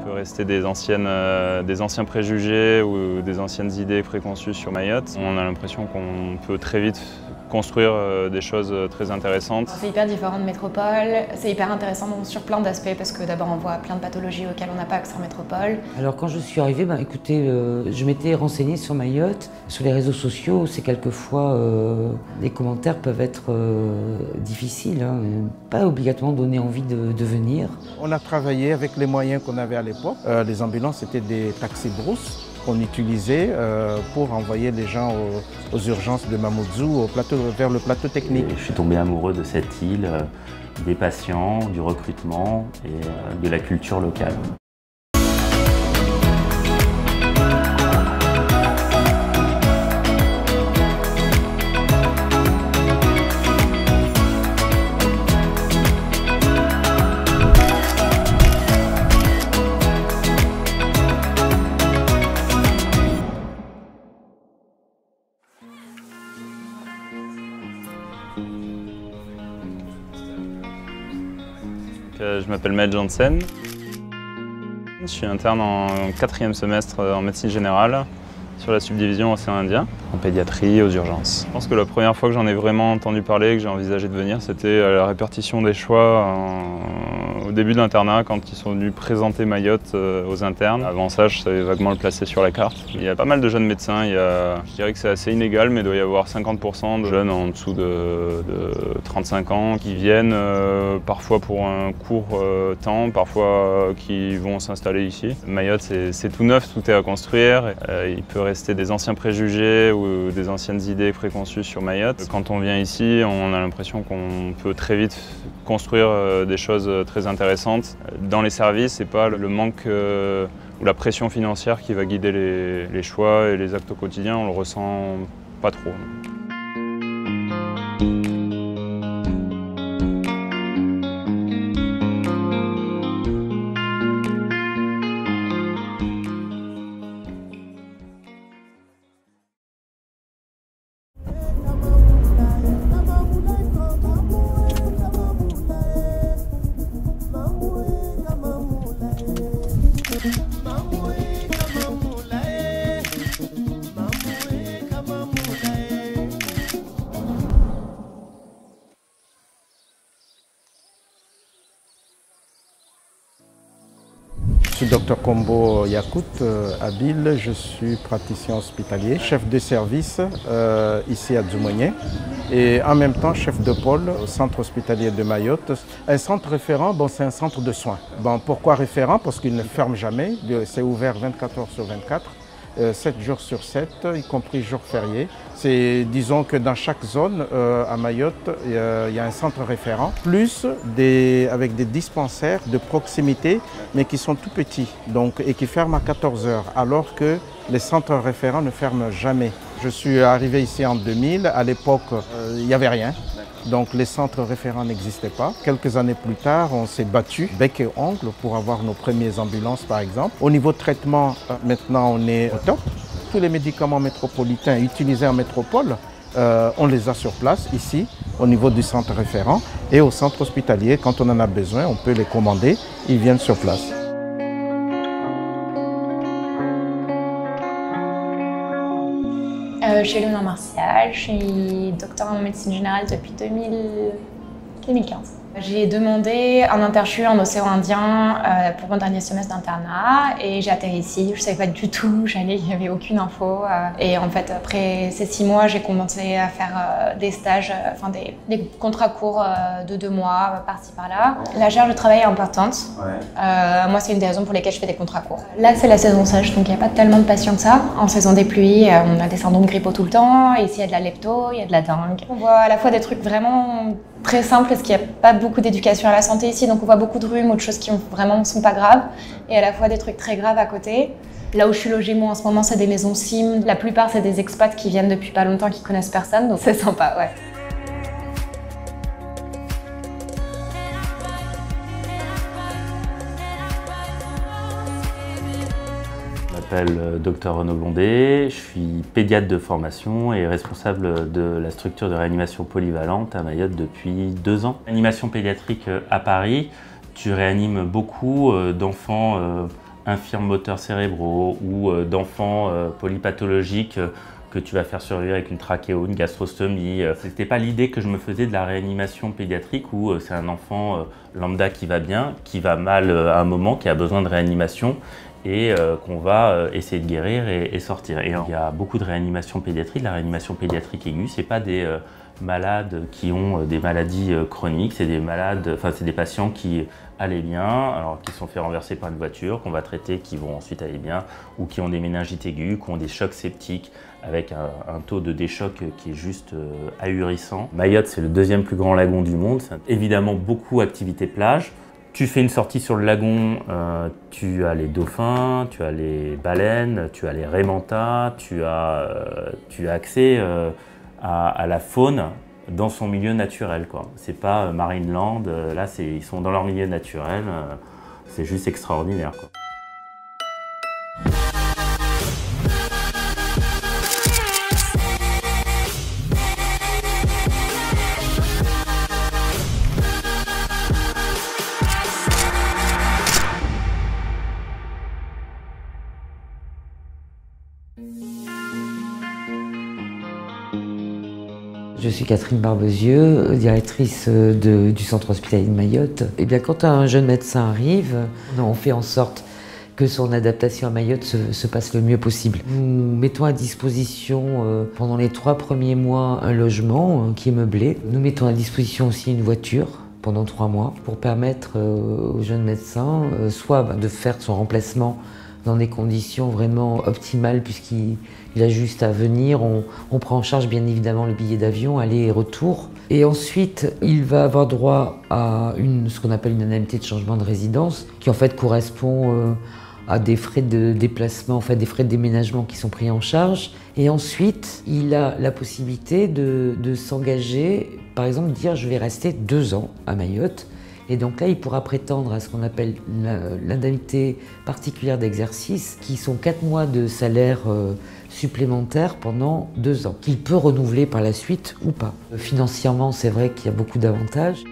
peut rester des anciens préjugés ou des anciennes idées préconçues sur Mayotte. On a l'impression qu'on peut très vite construire des choses très intéressantes. C'est hyper différent de métropole, c'est hyper intéressant sur plein d'aspects parce que d'abord on voit plein de pathologies auxquelles on n'a pas accès en métropole. Alors quand je suis arrivée, écoutez, je m'étais renseignée sur Mayotte. Sur les réseaux sociaux, c'est quelquefois, les commentaires peuvent être difficiles, hein, pas obligatoirement donner envie de venir. On a travaillé avec les moyens qu'on avait à l'époque. Les ambulances étaient des taxis brousses qu'on utilisait pour envoyer les gens aux urgences de Mamoudzou vers le plateau technique. Et je suis tombé amoureux de cette île, des patients, du recrutement et de la culture locale. Je m'appelle Maël Janssen. Je suis interne en 4e semestre en médecine générale sur la subdivision Océan Indien, en pédiatrie aux urgences. Je pense que la première fois que j'en ai vraiment entendu parler, que j'ai envisagé de venir, c'était à la répartition des choix au début de l'internat, quand ils sont venus présenter Mayotte aux internes. Avant ça, je savais vaguement le placer sur la carte. Il y a pas mal de jeunes médecins, je dirais que c'est assez inégal, mais il doit y avoir 50% de jeunes en dessous de 35 ans qui viennent parfois pour un court temps, parfois qui vont s'installer ici. Mayotte, c'est tout neuf, tout est à construire. Il peut rester des anciens préjugés ou des anciennes idées préconçues sur Mayotte. Quand on vient ici, on a l'impression qu'on peut très vite construire des choses très intéressantes. Dans les services, c'est pas le manque ou la pression financière qui va guider les choix et les actes au quotidien, on le ressent pas trop. Je suis Dr Kombo Yakout Abil, je suis praticien hospitalier, chef de service ici à Dzoumogné et en même temps chef de pôle au centre hospitalier de Mayotte. Un centre référent, c'est un centre de soins. Pourquoi référent? Parce qu'il ne ferme jamais, c'est ouvert 24 heures sur 24. 7 jours sur 7, y compris jours fériés. Disons que dans chaque zone à Mayotte, il y a un centre référent, plus avec des dispensaires de proximité, mais qui sont tout petits et qui ferment à 14 heures, alors que les centres référents ne ferment jamais. Je suis arrivé ici en 2000, à l'époque, il n'y avait rien. Donc les centres référents n'existaient pas. Quelques années plus tard, on s'est battu bec et ongle pour avoir nos premières ambulances par exemple. Au niveau de traitement, maintenant on est au top. Tous les médicaments métropolitains utilisés en métropole, on les a sur place ici, au niveau du centre référent. Et au centre hospitalier, quand on en a besoin, on peut les commander, ils viennent sur place. Je suis Léonore Martial, je suis docteur en médecine générale depuis 2015. J'ai demandé un interchu en océan Indien pour mon dernier semestre d'internat et j'ai atterri ici. Je ne savais pas du tout où j'allais, il n'y avait aucune info. Et en fait, après ces 6 mois, j'ai commencé à faire des stages, des contrats courts de 2 mois, par-ci par-là. La charge de travail est importante. Ouais. Moi, c'est une des raisons pour lesquelles je fais des contrats courts. Là, c'est la saison sèche, donc il n'y a pas tellement de patients que ça. En saison des pluies, on a des syndromes grippaux tout le temps. Et ici, il y a de la lepto, il y a de la dengue. On voit à la fois des trucs vraiment très simples, parce qu'il n'y a pas beaucoup d'éducation à la santé ici, donc on voit beaucoup de rhumes ou de choses qui vraiment sont pas graves, et à la fois des trucs très graves à côté. Là où je suis logée, moi, en ce moment, c'est des maisons CIM. La plupart, c'est des expats qui viennent depuis pas longtemps, qui connaissent personne, donc c'est sympa, ouais. Je m'appelle Dr Renaud Blondet, je suis pédiatre de formation et responsable de la structure de réanimation polyvalente à Mayotte depuis 2 ans. L'animation pédiatrique à Paris, tu réanimes beaucoup d'enfants infirmes moteurs cérébraux ou d'enfants polypathologiques que tu vas faire survivre avec une trachéo, une gastrostomie. C'était pas l'idée que je me faisais de la réanimation pédiatrique où c'est un enfant lambda qui va bien, qui va mal à un moment, qui a besoin de réanimation et qu'on va essayer de guérir et sortir. Et il y a beaucoup de réanimation pédiatrique. La réanimation pédiatrique aiguë, c'est pas des malades qui ont des maladies chroniques, c'est des malades, enfin c'est des patients qui allaient bien, alors qui sont fait renverser par une voiture, qu'on va traiter, qui vont ensuite aller bien, ou qui ont des méningites aiguës, qui ont des chocs septiques, avec un taux de déchoc qui est juste ahurissant. Mayotte, c'est le deuxième plus grand lagon du monde, c'est évidemment beaucoup d'activités plage. Tu fais une sortie sur le lagon, tu as les dauphins, tu as les baleines, tu as les raimentas, tu as accès à la faune dans son milieu naturel, quoi. C'est pas Marineland, là ils sont dans leur milieu naturel, c'est juste extraordinaire, quoi. Je suis Catherine Barbezieux, directrice du centre hospitalier de Mayotte. Et bien, quand un jeune médecin arrive, on fait en sorte que son adaptation à Mayotte se passe le mieux possible. Nous mettons à disposition pendant les 3 premiers mois un logement qui est meublé. Nous mettons à disposition aussi une voiture pendant 3 mois pour permettre au jeune médecin soit de faire son remplacement dans des conditions vraiment optimales puisqu'il a juste à venir. On prend en charge bien évidemment le billet d'avion, aller et retour. Et ensuite, il va avoir droit à ce qu'on appelle une indemnité de changement de résidence qui en fait correspond à des frais de déplacement, en fait des frais de déménagement qui sont pris en charge. Et ensuite, il a la possibilité de s'engager, par exemple dire je vais rester 2 ans à Mayotte. Et donc là, il pourra prétendre à ce qu'on appelle l'indemnité particulière d'exercice, qui sont 4 mois de salaire supplémentaire pendant 2 ans, qu'il peut renouveler par la suite ou pas. Financièrement, c'est vrai qu'il y a beaucoup d'avantages.